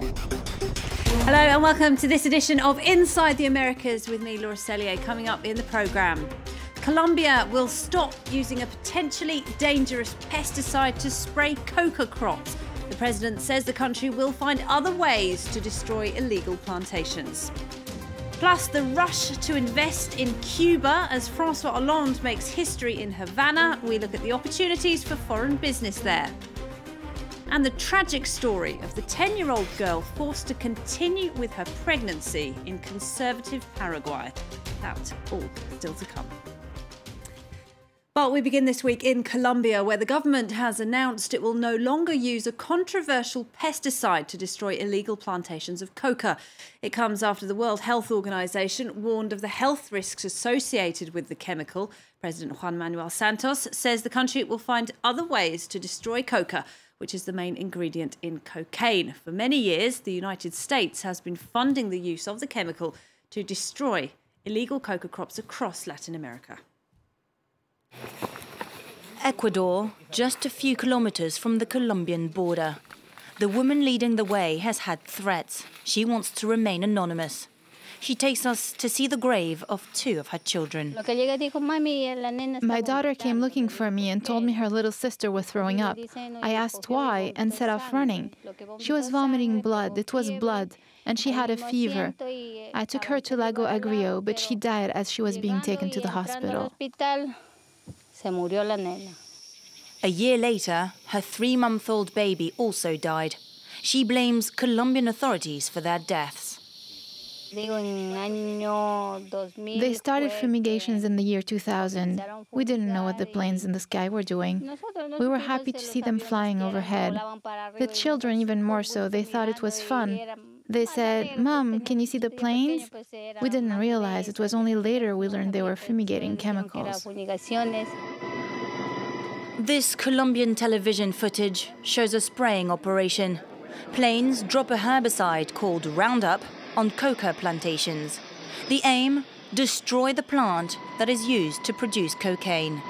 Hello and welcome to this edition of Inside the Americas with me, Laura Cellier. Coming up in the programme, Colombia will stop using a potentially dangerous pesticide to spray coca crops. The president says the country will find other ways to destroy illegal plantations. Plus, the rush to invest in Cuba as François Hollande makes history in Havana. We look at the opportunities for foreign business there. And the tragic story of the 10-year-old girl forced to continue with her pregnancy in conservative Paraguay. That all still to come. But we begin this week in Colombia, where the government has announced it will no longer use a controversial pesticide to destroy illegal plantations of coca. It comes after the World Health Organization warned of the health risks associated with the chemical. President Juan Manuel Santos says the country will find other ways to destroy coca, which is the main ingredient in cocaine. For many years, the United States has been funding the use of the chemical to destroy illegal coca crops across Latin America. Ecuador, just a few kilometers from the Colombian border. The woman leading the way has had threats. She wants to remain anonymous. She takes us to see the grave of two of her children. My daughter came looking for me and told me her little sister was throwing up. I asked why and set off running. She was vomiting blood. It was blood. And she had a fever. I took her to Lago Agrio, but she died as she was being taken to the hospital. A year later, her 3-month-old baby also died. She blames Colombian authorities for their deaths. They started fumigations in the year 2000. We didn't know what the planes in the sky were doing. We were happy to see them flying overhead. The children even more so. They thought it was fun. They said, "Mom, can you see the planes?" We didn't realize. It was only later we learned they were fumigating chemicals. This Colombian television footage shows a spraying operation. Planes drop a herbicide called Roundup on coca plantations. The aim? Destroy the plant that is used to produce cocaine.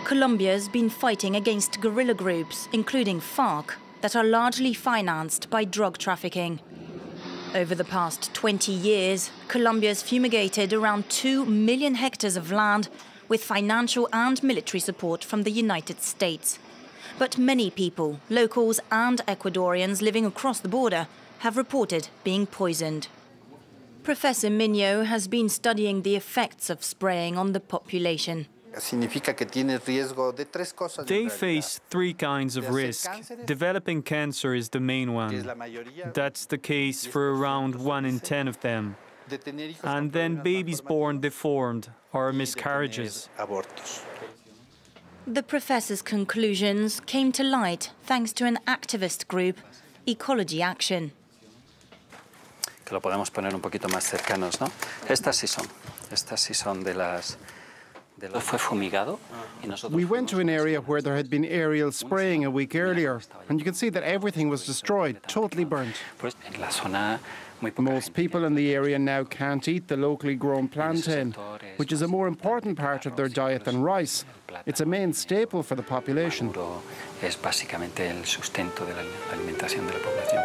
Colombia's been fighting against guerrilla groups, including FARC, that are largely financed by drug trafficking. Over the past 20 years, Colombia's fumigated around 2 million hectares of land with financial and military support from the United States. But many people, locals and Ecuadorians living across the border, have reported being poisoned. Professor Miño has been studying the effects of spraying on the population. They face 3 kinds of risk. Developing cancer is the main one. That's the case for around 1 in 10 of them. And then babies born deformed or miscarriages. The professor's conclusions came to light thanks to an activist group, Ecology Action. Lo podemos poner un poquito más cercanos, ¿no? Estas sí son de las... Fue fumigado. We went to an area where there had been aerial spraying a week earlier, and you can see that everything was destroyed, totally burnt. Most people in the area now can't eat the locally grown plantain, which is a more important part of their diet than rice. It's a main staple for the population. Es básicamente el sustento de la alimentación de la población.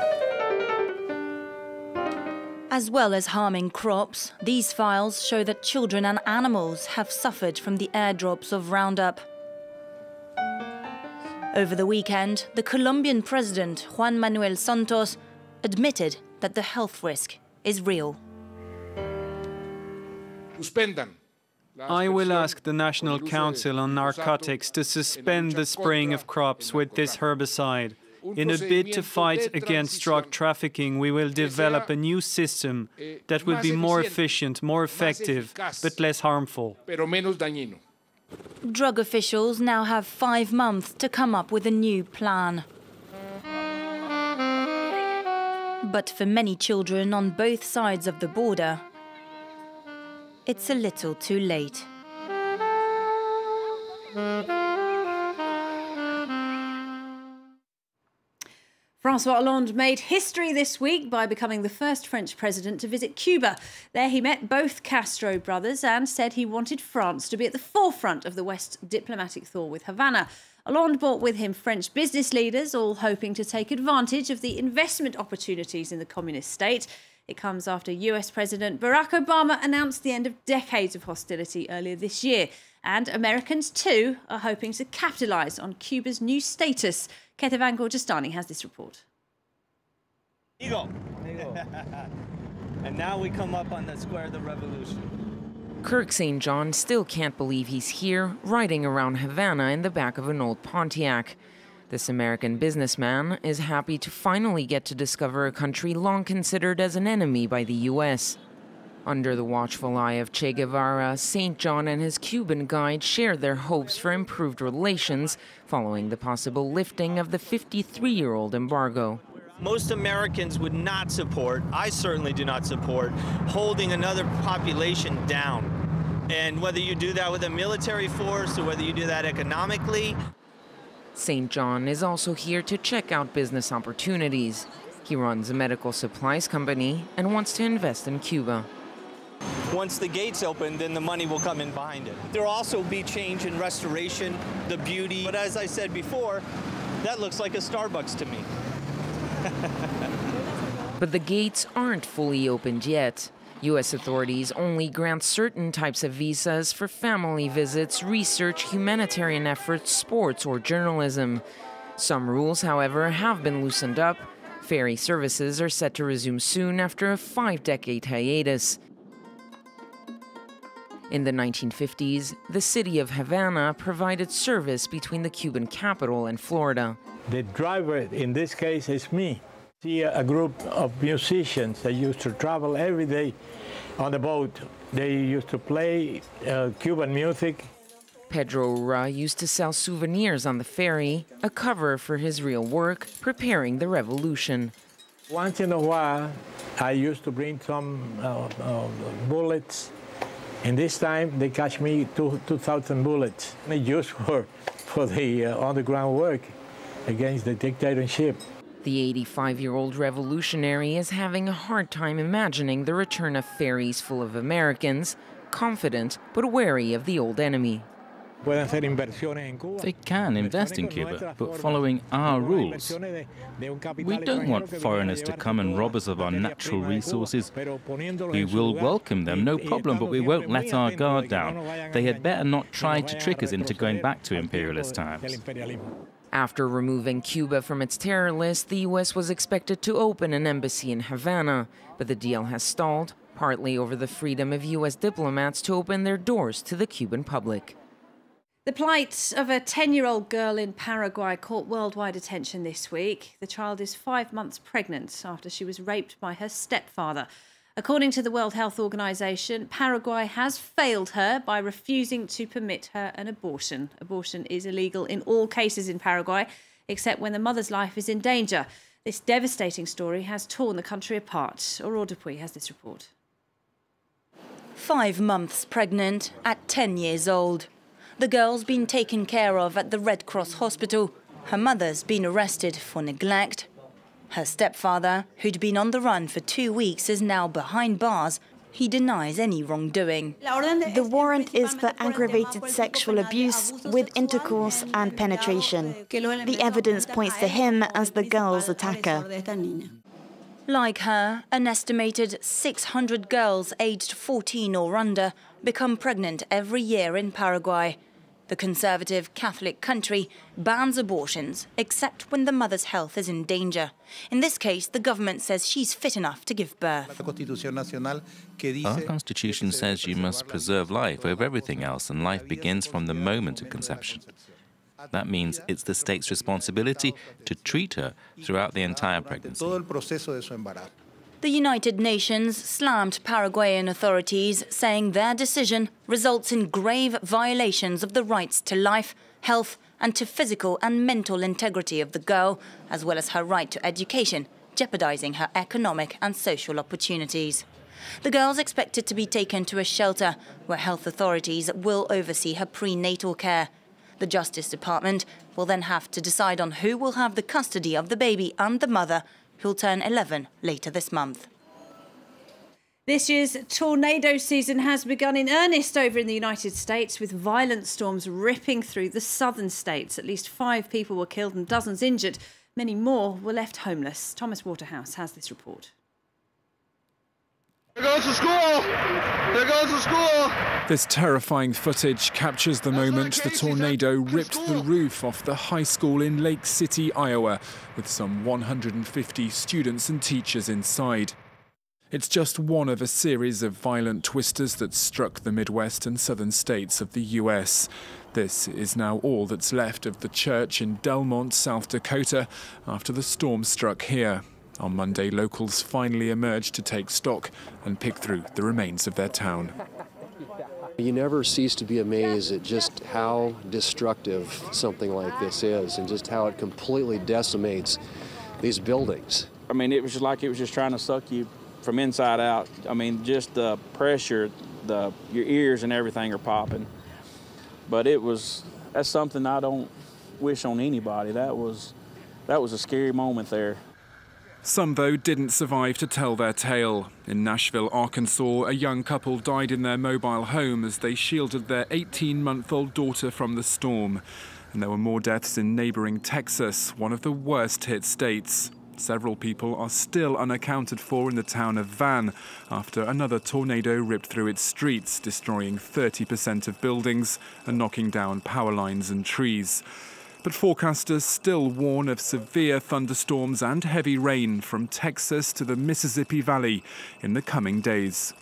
As well as harming crops, these files show that children and animals have suffered from the airdrops of Roundup. Over the weekend, the Colombian president, Juan Manuel Santos, admitted that the health risk is real. I will ask the National Council on Narcotics to suspend the spraying of crops with this herbicide. In a bid to fight against drug trafficking, we will develop a new system that will be more efficient, more effective, but less harmful. Drug officials now have 5 months to come up with a new plan. But for many children on both sides of the border, it's a little too late. François Hollande made history this week by becoming the first French president to visit Cuba. There he met both Castro brothers and said he wanted France to be at the forefront of the West's diplomatic thaw with Havana. Hollande brought with him French business leaders, all hoping to take advantage of the investment opportunities in the communist state. It comes after US President Barack Obama announced the end of decades of hostility earlier this year. And Americans, too, are hoping to capitalise on Cuba's new status. Ketevan Gorjestani has this report. And now we come up on the Square of the Revolution. Kirk St. John still can't believe he's here, riding around Havana in the back of an old Pontiac. This American businessman is happy to finally get to discover a country long considered as an enemy by the U.S. Under the watchful eye of Che Guevara, St. John and his Cuban guide shared their hopes for improved relations following the possible lifting of the 53-year-old embargo. Most Americans would not support, I certainly do not support, holding another population down. And whether you do that with a military force or whether you do that economically. St. John is also here to check out business opportunities. He runs a medical supplies company and wants to invest in Cuba. Once the gates open, then the money will come in behind it. There will also be change in restoration, the beauty. But as I said before, that looks like a Starbucks to me. But the gates aren't fully opened yet. U.S. authorities only grant certain types of visas for family visits, research, humanitarian efforts, sports, or journalism. Some rules, however, have been loosened up. Ferry services are set to resume soon after a 5-decade hiatus. In the 1950s, the city of Havana provided service between the Cuban capital and Florida. The driver in this case is me. See a group of musicians that used to travel every day on the boat. They used to play Cuban music. Pedro Ura used to sell souvenirs on the ferry, a cover for his real work, preparing the revolution. Once in a while, I used to bring some bullets. And this time, they catch me 2,000 bullets. They used for the underground work against the dictatorship. The 85-year-old revolutionary is having a hard time imagining the return of ferries full of Americans, confident but wary of the old enemy. They can invest in Cuba, but following our rules. We don't want foreigners to come and rob us of our natural resources. We will welcome them, no problem, but we won't let our guard down. They had better not try to trick us into going back to imperialist times. After removing Cuba from its terror list, the U.S. was expected to open an embassy in Havana, but the deal has stalled, partly over the freedom of U.S. diplomats to open their doors to the Cuban public. The plight of a 10-year-old girl in Paraguay caught worldwide attention this week. The child is 5 months pregnant after she was raped by her stepfather. According to the World Health Organization, Paraguay has failed her by refusing to permit her an abortion. Abortion is illegal in all cases in Paraguay, except when the mother's life is in danger. This devastating story has torn the country apart. Aurore Dupuy has this report. 5 months pregnant at 10 years old. The girl's been taken care of at the Red Cross hospital. Her mother's been arrested for neglect. Her stepfather, who'd been on the run for 2 weeks, is now behind bars. He denies any wrongdoing. The warrant is for aggravated sexual abuse with intercourse and penetration. The evidence points to him as the girl's attacker. Like her, an estimated 600 girls aged 14 or under become pregnant every year in Paraguay. The conservative Catholic country bans abortions except when the mother's health is in danger. In this case, the government says she's fit enough to give birth. Our constitution says you must preserve life over everything else, and life begins from the moment of conception. That means it's the state's responsibility to treat her throughout the entire pregnancy. The United Nations slammed Paraguayan authorities, saying their decision results in grave violations of the rights to life, health, and to physical and mental integrity of the girl, as well as her right to education, jeopardizing her economic and social opportunities. The girl's expected to be taken to a shelter where health authorities will oversee her prenatal care. The Justice Department will then have to decide on who will have the custody of the baby and the mother, who'll turn 11 later this month. This year's tornado season has begun in earnest over in the United States, with violent storms ripping through the southern states. At least 5 people were killed and dozens injured. Many more were left homeless. Thomas Waterhouse has this report. There goes the school! There goes the school! This terrifying footage captures the moment the tornado ripped the roof off the high school in Lake City, Iowa, with some 150 students and teachers inside. It's just one of a series of violent twisters that struck the Midwest and southern states of the US. This is now all that's left of the church in Delmont, South Dakota, after the storm struck here. On Monday, locals finally emerged to take stock and pick through the remains of their town. You never cease to be amazed at just how destructive something like this is and just how it completely decimates these buildings. I mean, it was just like it was just trying to suck you from inside out. I mean, just the pressure, your ears and everything are popping. But that's something I don't wish on anybody. That was a scary moment there. Some, though, didn't survive to tell their tale. In Nashville, Arkansas, a young couple died in their mobile home as they shielded their 18-month-old daughter from the storm. And there were more deaths in neighboring Texas, one of the worst-hit states. Several people are still unaccounted for in the town of Van after another tornado ripped through its streets, destroying 30% of buildings and knocking down power lines and trees. But forecasters still warn of severe thunderstorms and heavy rain from Texas to the Mississippi Valley in the coming days.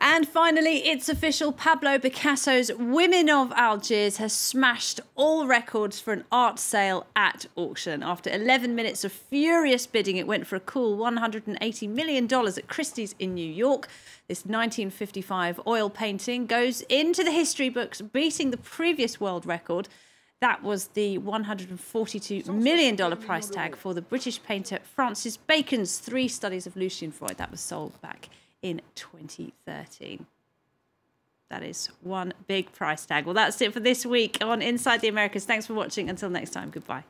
And finally, it's official. Pablo Picasso's Women of Algiers has smashed all records for an art sale at auction. After 11 minutes of furious bidding, it went for a cool $180 million at Christie's in New York. This 1955 oil painting goes into the history books, beating the previous world record. That was the $142 million price tag for the British painter Francis Bacon's 3 Studies of Lucian Freud. That was sold back in 2013. That is one big price tag. Well, that's it for this week on Inside the Americas. Thanks for watching. Until next time, goodbye.